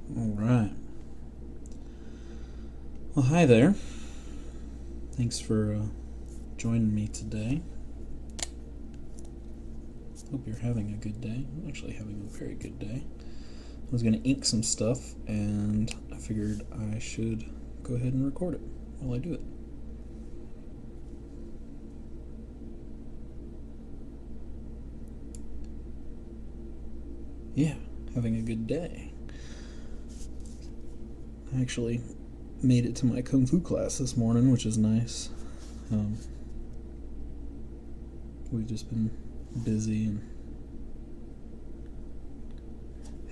All right. Well, hi there. Thanks for joining me today. Hope you're having a good day. I'm actually having a very good day. I was going to ink some stuff, and I figured I should go ahead and record it while I do it. Yeah, having a good day. I actually made it to my Kung Fu class this morning, which is nice. We've just been busy and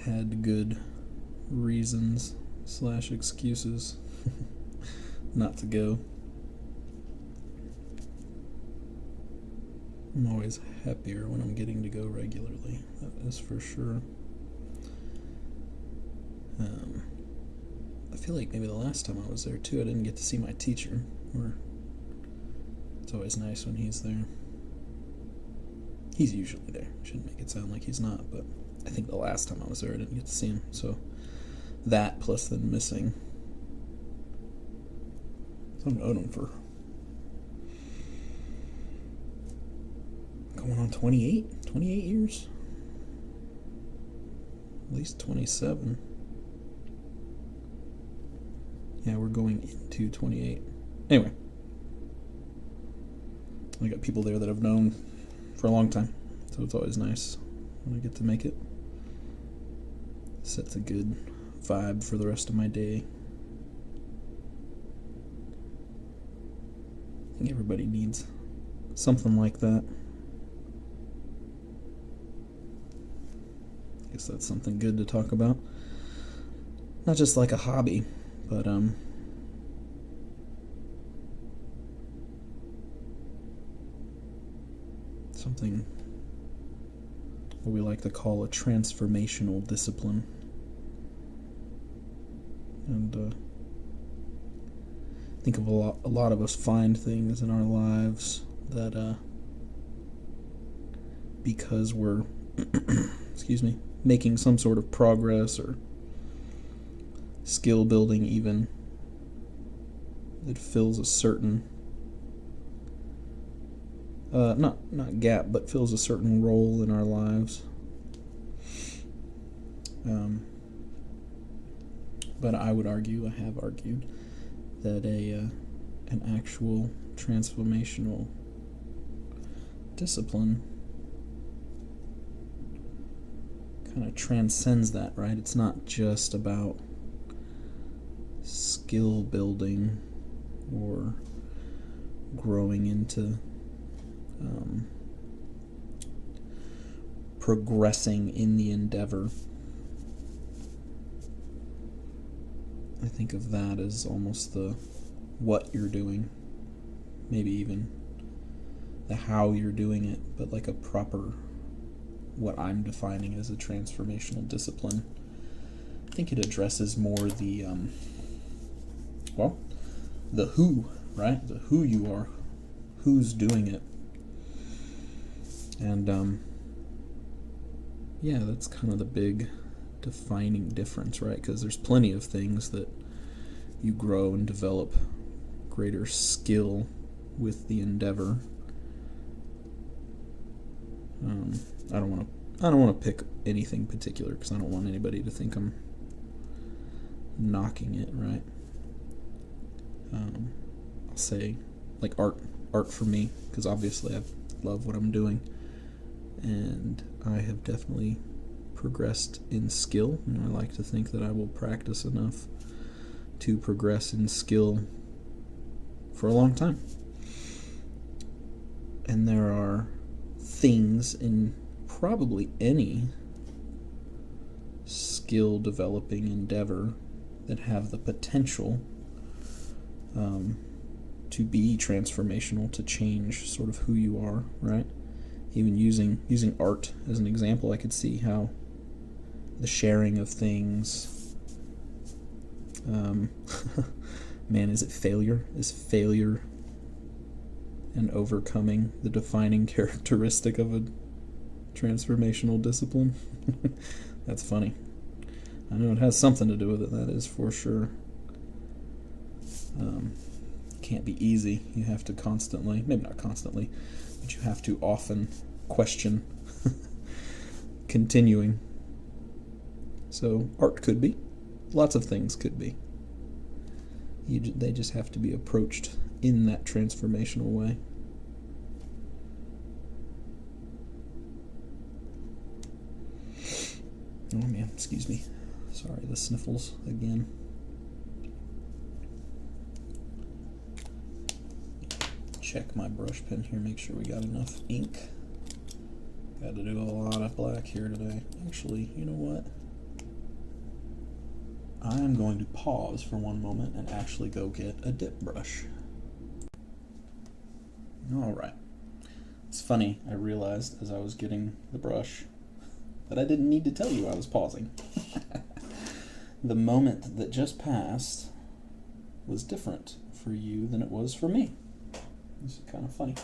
had good reasons / excuses not to go. I'm always happier when I'm getting to go regularly, that is for sure. I feel like maybe the last time I was there too, I didn't get to see my teacher. It's always nice when he's there. He's usually there. Shouldn't make it sound like he's not, but I think the last time I was there I didn't get to see him. So that plus then missing. So I've known him for going on 28 years. At least 27. Yeah, we're going into 28. Anyway, I got people there that I've known for a long time, so it's always nice when I get to make it. Sets a good vibe for the rest of my day. I think everybody needs something like that. I guess that's something good to talk about. Not just like a hobby, but something what we like to call a transformational discipline. And I think of a lot of us find things in our lives that because we're excuse me, making some sort of progress or skill building even, it fills a certain not gap, but fills a certain role in our lives. But I would argue, I have argued, that an actual transformational discipline kind of transcends that, right? It's not just about skill building or growing into progressing in the endeavor. I think of that as almost the what you're doing, maybe even the how you're doing it, but like a proper, what I'm defining as a transformational discipline. I think it addresses more the the who, right? The who you are, who's doing it. And yeah, that's kind of the big defining difference, right? Because there's plenty of things that you grow and develop greater skill with the endeavor. I don't want to pick anything particular because I don't want anybody to think I'm knocking it, right? I'll say like art for me, because obviously I love what I'm doing, and I have definitely progressed in skill, and I like to think that I will practice enough to progress in skill for a long time. And there are things in probably any skill developing endeavor that have the potential to be transformational, to change sort of who you are, right? Even using art as an example, I could see how the sharing of things, man, is it failure? Is failure and overcoming the defining characteristic of a transformational discipline? That's funny. I know it has something to do with it, that is for sure. Can't be easy. You have to constantly, maybe not constantly, but you have to often question continuing. So art could be. Lots of things could be. They just have to be approached in that transformational way. Oh man, excuse me. Sorry, the sniffles again. Check my brush pen here, make sure we got enough ink. Got to do a lot of black here today. Actually, you know what? I am going to pause for one moment and actually go get a dip brush. Alright. It's funny, I realized as I was getting the brush that I didn't need to tell you I was pausing. The moment that just passed was different for you than it was for me. This is kind of funny.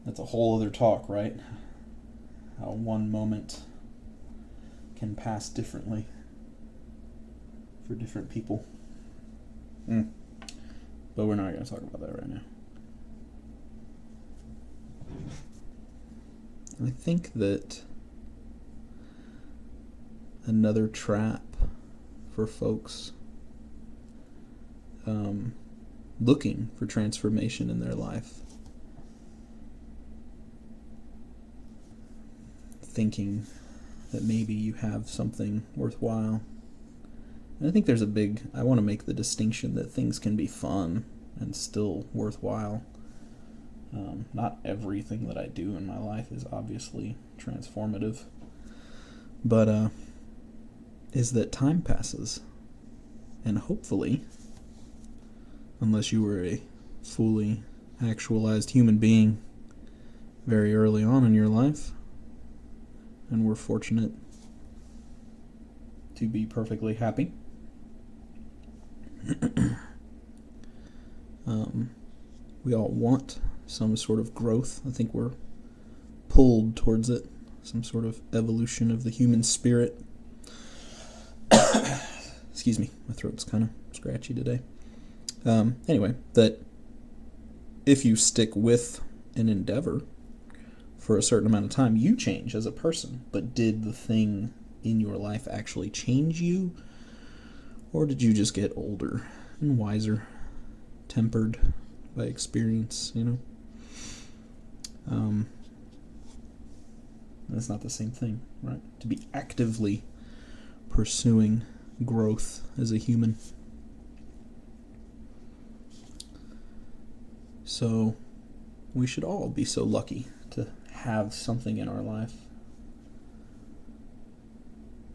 That's a whole other talk, right? How one moment can pass differently for different people. But we're not going to talk about that right now. I think that another trap for folks looking for transformation in their life, thinking that maybe you have something worthwhile. And I think there's I want to make the distinction that things can be fun and still worthwhile. Not everything that I do in my life is obviously transformative, but is that time passes, and hopefully, unless you were a fully actualized human being very early on in your life, and were fortunate to be perfectly happy, we all want some sort of growth. I think we're pulled towards it, some sort of evolution of the human spirit. Excuse me, my throat's kind of scratchy today. Anyway, that if you stick with an endeavor for a certain amount of time, you change as a person. But did the thing in your life actually change you? Or did you just get older and wiser, tempered by experience, you know? That's not the same thing, right? To be actively pursuing growth as a human. So we should all be so lucky to have something in our life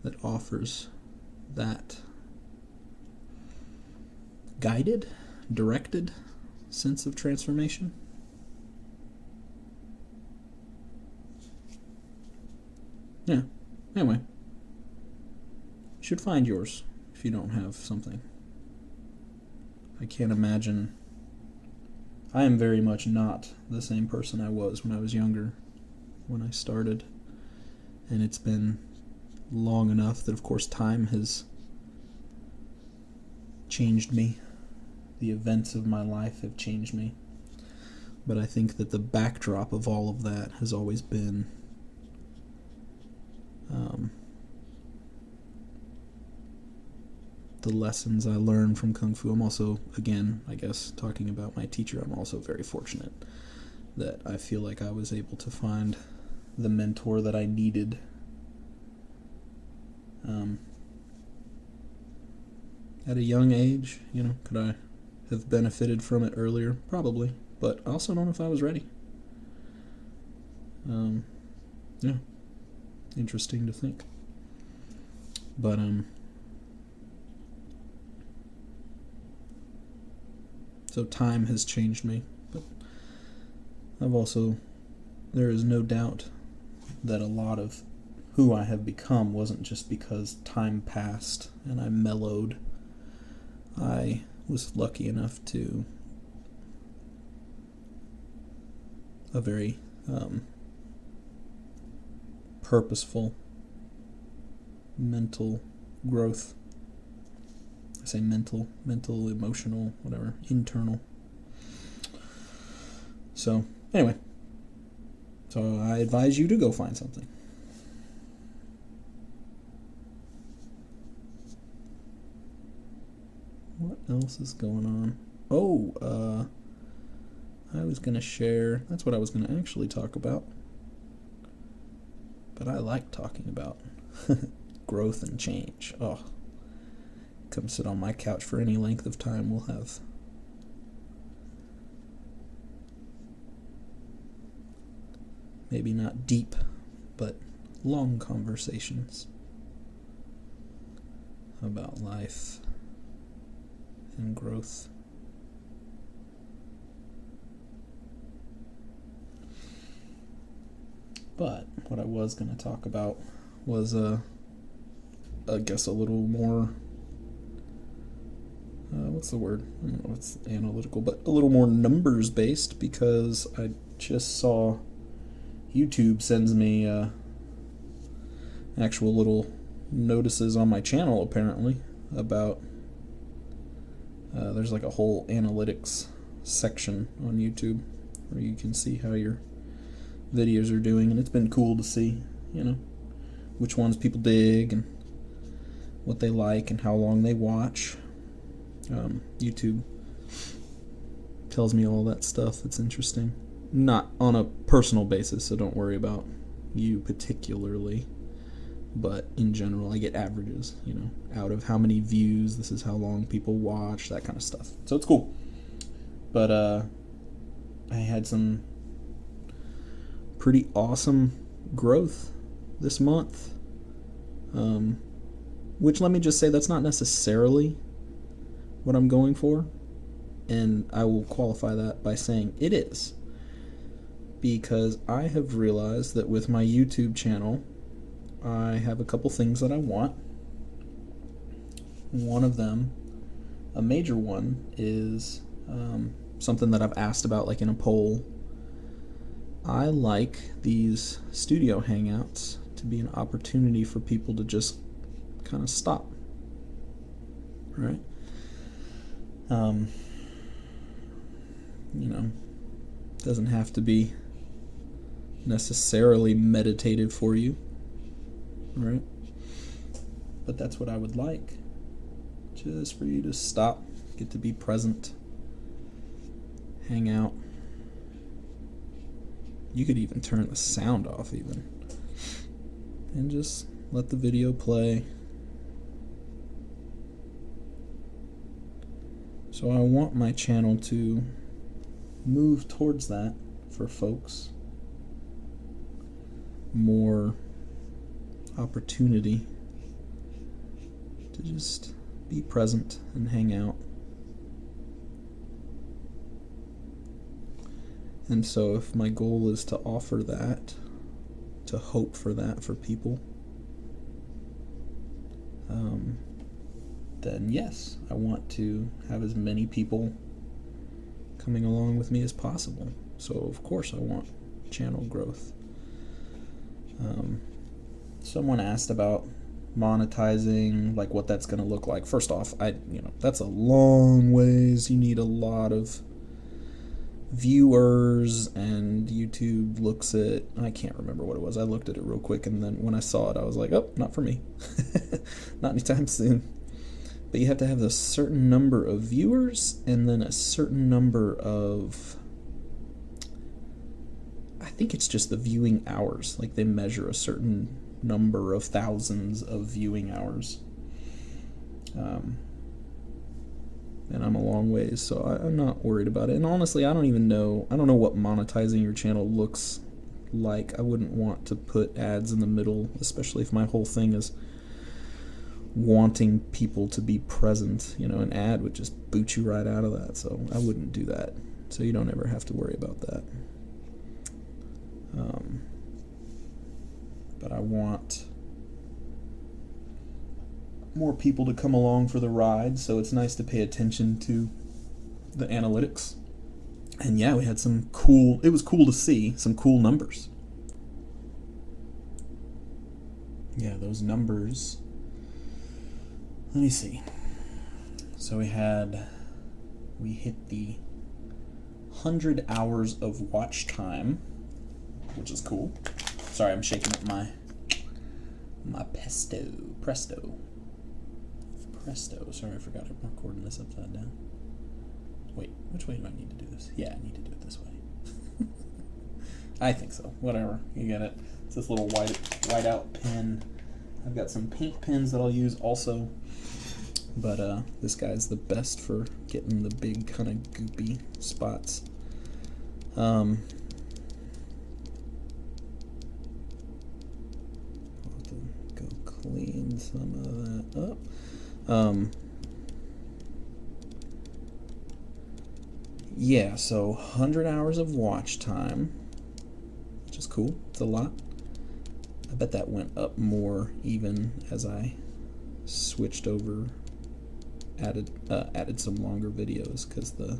that offers that guided, directed sense of transformation. Yeah, anyway, you should find yours if you don't have something. I can't imagine. I am very much not the same person I was when I was younger, when I started. And it's been long enough that, of course, time has changed me. The events of my life have changed me. But I think that the backdrop of all of that has always been the lessons I learned from Kung Fu. I'm also, again, I guess, talking about my teacher, I'm also very fortunate that I feel like I was able to find the mentor that I needed. At a young age, you know, could I have benefited from it earlier? Probably, but I also don't know if I was ready. Yeah, interesting to think. But so time has changed me, but there is no doubt that a lot of who I have become wasn't just because time passed and I mellowed. I was lucky enough to a very purposeful mental growth. I say mental, emotional, whatever, internal. So, anyway. So I advise you to go find something. What else is going on? Oh, I was going to share, that's what I was going to actually talk about. But I like talking about growth and change. Oh, come sit on my couch for any length of time. We'll have maybe not deep, but long conversations about life and growth. But what I was going to talk about was, I guess, a little more, what's the word? I don't know if it's analytical, but a little more numbers based, because I just saw YouTube sends me actual little notices on my channel, apparently, about there's like a whole analytics section on YouTube where you can see how your videos are doing, and it's been cool to see, which ones people dig and what they like and how long they watch. YouTube tells me all that stuff. It's interesting. Not on a personal basis, so don't worry about you particularly, but in general I get averages, out of how many views, this is how long people watch, that kind of stuff. So it's cool. But I had some pretty awesome growth this month, which, let me just say, that's not necessarily what I'm going for, and I will qualify that by saying it is, because I have realized that with my YouTube channel I have a couple things that I want. One of them, a major one, is something that I've asked about, like in a poll. I like these studio hangouts to be an opportunity for people to just kind of stop, right? Doesn't have to be necessarily meditative for you, right? But that's what I would like, just for you to stop, get to be present, hang out. You could even turn the sound off even, and just let the video play. So I want my channel to move towards that for folks. More opportunity to just be present and hang out. And so if my goal is to offer that, to hope for that for people, then yes, I want to have as many people coming along with me as possible. So of course I want channel growth. Someone asked about monetizing, like what that's going to look like. First off, that's a long ways. You need a lot of viewers, and YouTube looks at, I can't remember what it was. I looked at it real quick, and then when I saw it, I was like, oh, not for me. Not anytime soon. But you have to have a certain number of viewers, and then a certain number of, I think it's just the viewing hours. Like they measure a certain number of thousands of viewing hours. And I'm a long ways, so I'm not worried about it. And honestly, I don't know what monetizing your channel looks like. I wouldn't want to put ads in the middle, especially if my whole thing is wanting people to be present. An ad would just boot you right out of that, so I wouldn't do that. So you don't ever have to worry about that. But I want more people to come along for the ride, so it's nice to pay attention to the analytics. And yeah, we had it was cool to see some cool numbers. Yeah, those numbers Let me see. So we hit the 100 hours of watch time, which is cool. Sorry, I'm shaking up my Presto. Sorry, I forgot I'm recording this upside down. Wait, which way do I need to do this? Yeah, I need to do it this way. I think so. Whatever. You get it. It's this little white out pen. I've got some pink pens that I'll use also. But this guy's the best for getting the big kind of goopy spots. I'll have to go clean some of that up. Yeah, so 100 hours of watch time, which is cool. It's a lot. I bet that went up more even as I switched over, added some longer videos, because the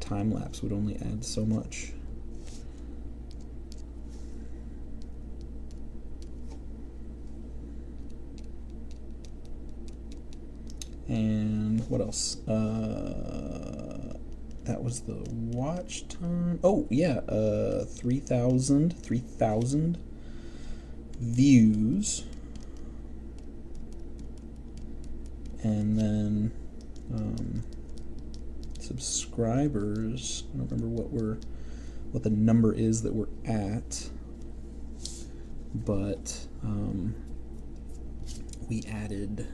time lapse would only add so much. And what else? That was the watch time. Oh yeah, 3,000 views, and then subscribers. I don't remember what the number is that we're at, but we added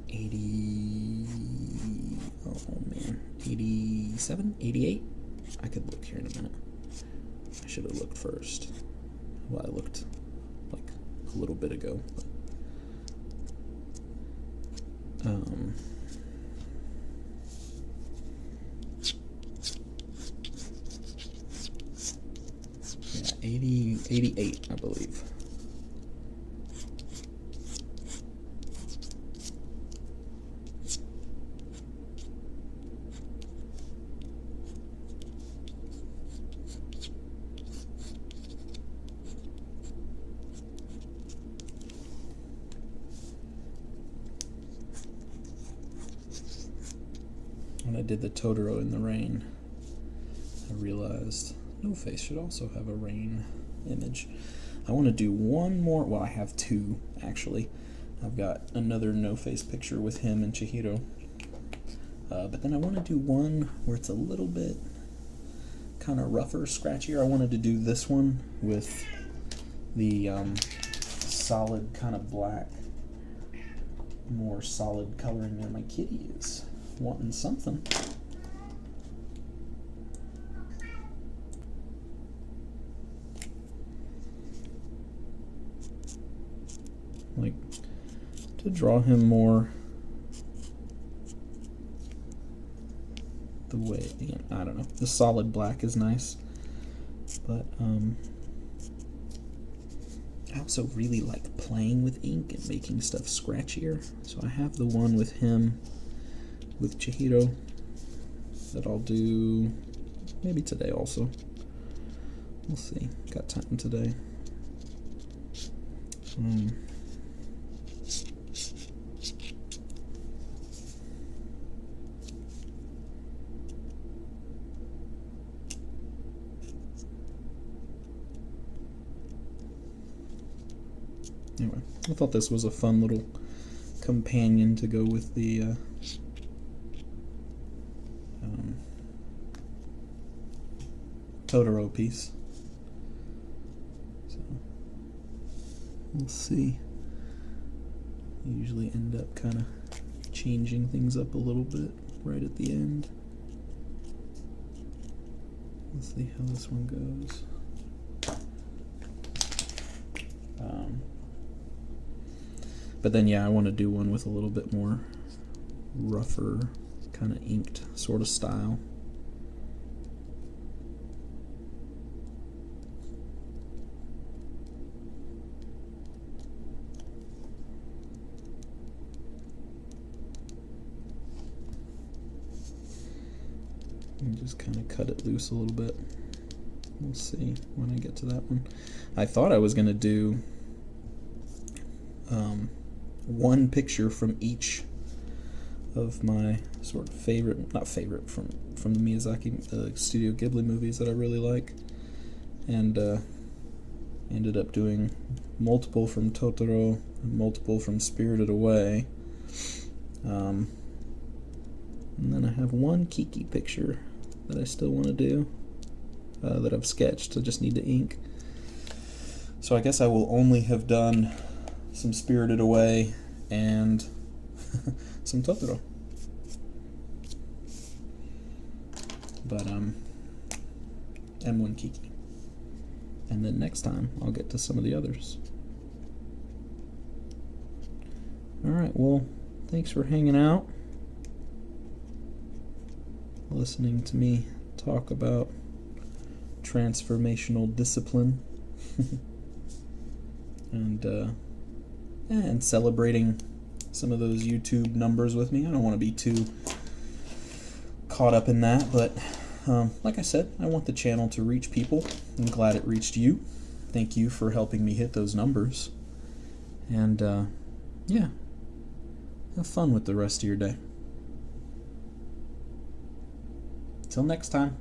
87, 88? I could look here in a minute. I should have looked first. Well, I looked like a little bit ago. But, yeah, 88, I believe. When I did the Totoro in the rain, I realized No Face should also have a rain image. I want to do one more. Well, I have two, actually. I've got another No Face picture with him and Chihiro. But then I want to do one where it's a little bit kind of rougher, scratchier. I wanted to do this one with the solid kind of black, more solid coloring where my kitty is wanting something. Like to draw him more the way, I don't know, the solid black is nice, but I also really like playing with ink and making stuff scratchier, so I have the one with him with Chihiro that I'll do maybe today also. We'll see. Got time today. Anyway, I thought this was a fun little companion to go with the Totoro piece. So we'll see. I usually end up kind of changing things up a little bit right at the end. Let's see how this one goes. But then, yeah, I want to do one with a little bit more rougher, kind of inked sort of style. And just kind of cut it loose a little bit. We'll see when I get to that one. I thought I was going to do one picture from each of my sort of not favorite, from the Miyazaki Studio Ghibli movies that I really like, and ended up doing multiple from Totoro and multiple from Spirited Away. And then I have one Kiki picture that I still want to do, that I've sketched. I just need to ink. So I guess I will only have done some Spirited Away and some Totoro. But, and one Kiki. And then next time, I'll get to some of the others. Alright, well, thanks for hanging out, listening to me talk about transformational discipline, and celebrating some of those YouTube numbers with me. I don't want to be too caught up in that, but like I said, I want the channel to reach people. I'm glad it reached you. Thank you for helping me hit those numbers. And yeah, have fun with the rest of your day. Till next time.